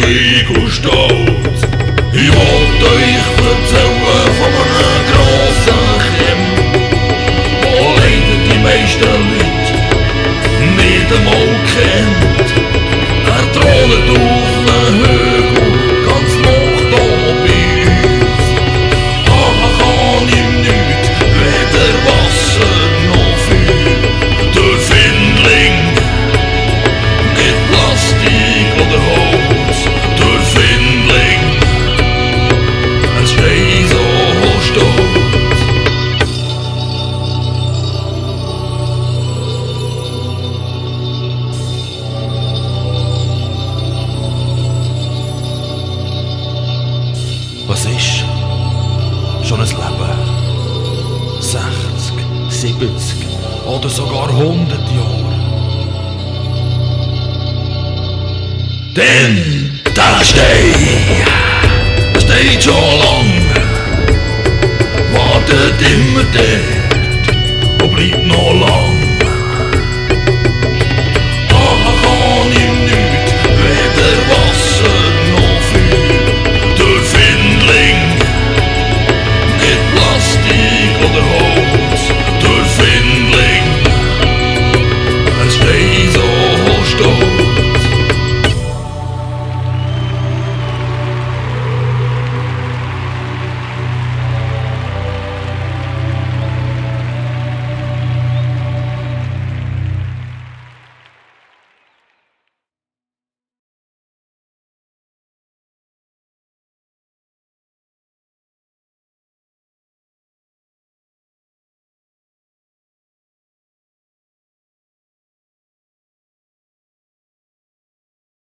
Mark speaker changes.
Speaker 1: Krieg und Stolz. Ich wollte euch erzählen von einem grossen Kämpf, wo leider die meisten Leute nicht einmal kennt. Er thront auf einem Hügel, ganz nah da bei uns. Aber kann ihm nichts, weder Wasser noch Feuer. Der Findling, mit Plastik oder Holz. Der Findling, er steht so stolz. Was ist schon ein Leben? 60, 70 oder sogar 100 Jahre. Denn der steht schon lang, wartet immer dort und bleibt noch lang.